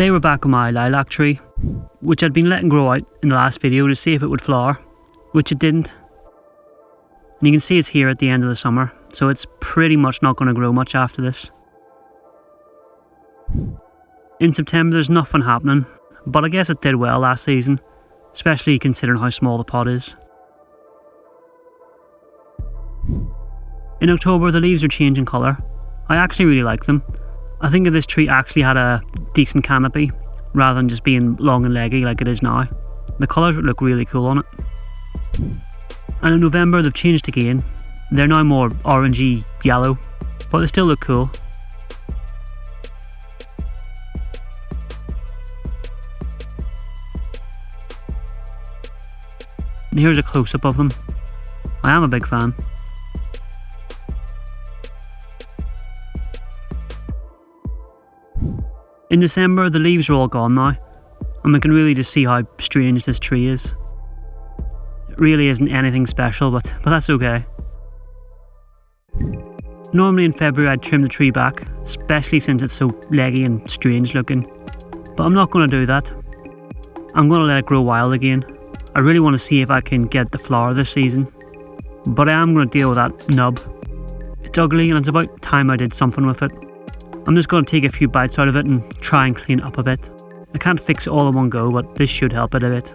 Today we're back on my lilac tree, which I'd been letting grow out in the last video to see if it would flower, which it didn't. And you can see it's here at the end of the summer, so it's pretty much not going to grow much after this. In September there's nothing happening, but I guess it did well last season, especially considering how small the pot is. In October the leaves are changing colour. I actually really like them. I think if this tree actually had a decent canopy, rather than just being long and leggy like it is now, the colours would look really cool on it. And in November they've changed again. They're now more orangey yellow, but they still look cool. And here's a close-up of them. I am a big fan. In December the leaves are all gone now, and we can really just see how strange this tree is. It really isn't anything special, but that's okay. Normally in February I'd trim the tree back, especially since it's so leggy and strange looking. But I'm not going to do that. I'm going to let it grow wild again. I really want to see if I can get the flower this season. But I am going to deal with that nub. It's ugly and it's about time I did something with it. I'm just going to take a few bites out of it and try and clean it up a bit. I can't fix it all in one go, but this should help it a bit.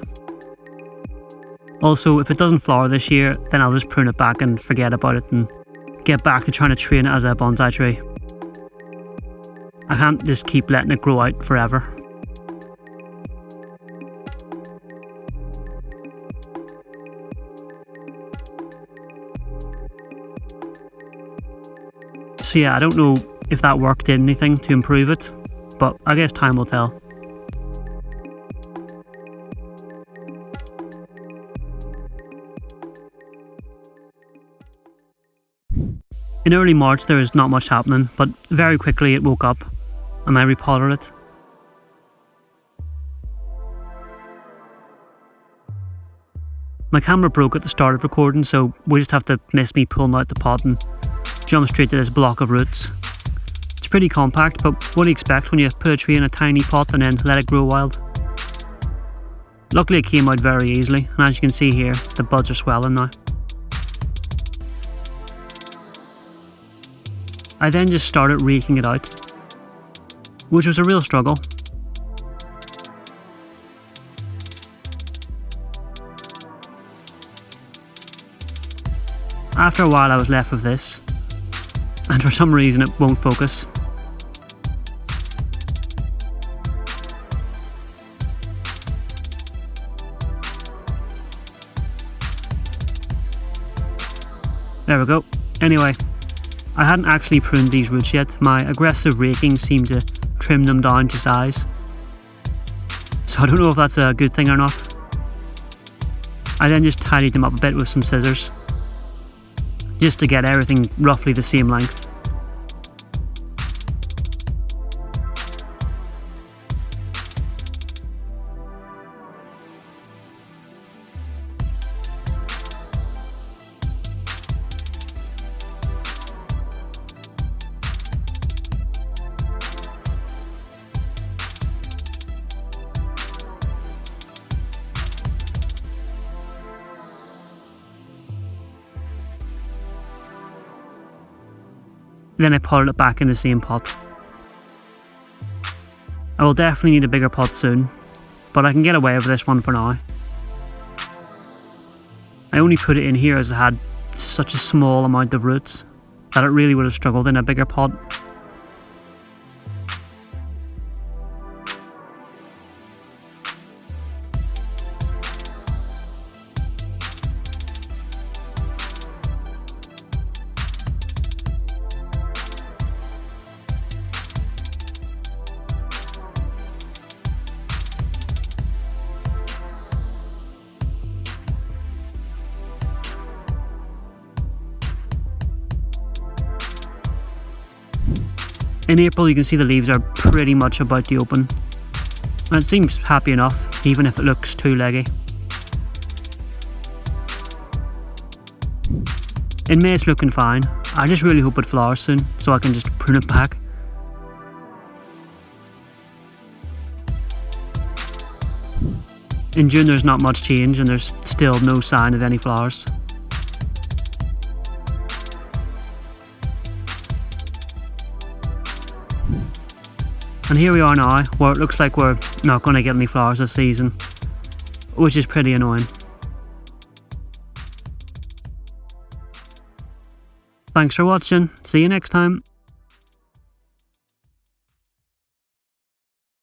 Also, if it doesn't flower this year, then I'll just prune it back and forget about it and get back to trying to train it as a bonsai tree. I can't just keep letting it grow out forever. So yeah, I don't know if that work did anything to improve it, but I guess time will tell. In early March there was not much happening, but very quickly it woke up and I repotted it. My camera broke at the start of recording, so we just have to miss me pulling out the pot and jump straight to this block of roots. It's pretty compact, but what do you expect when you put a tree in a tiny pot and then let it grow wild? Luckily it came out very easily, and as you can see here, the buds are swelling now. I then just started raking it out, which was a real struggle. After a while I was left with this, and for some reason it won't focus. There we go. Anyway, I hadn't actually pruned these roots yet. My aggressive raking seemed to trim them down to size. So I don't know if that's a good thing or not. I then just tidied them up a bit with some scissors, just to get everything roughly the same length. Then I potted it back in the same pot. I will definitely need a bigger pot soon, but I can get away with this one for now. I only put it in here as it had such a small amount of roots that it really would have struggled in a bigger pot. In April you can see the leaves are pretty much about to open, and it seems happy enough, even if it looks too leggy. In May it's looking fine. I just really hope it flowers soon so I can just prune it back. In June there's not much change and there's still no sign of any flowers. And here we are now, where it looks like we're not going to get any flowers this season, which is pretty annoying. Thanks for watching, see you next time.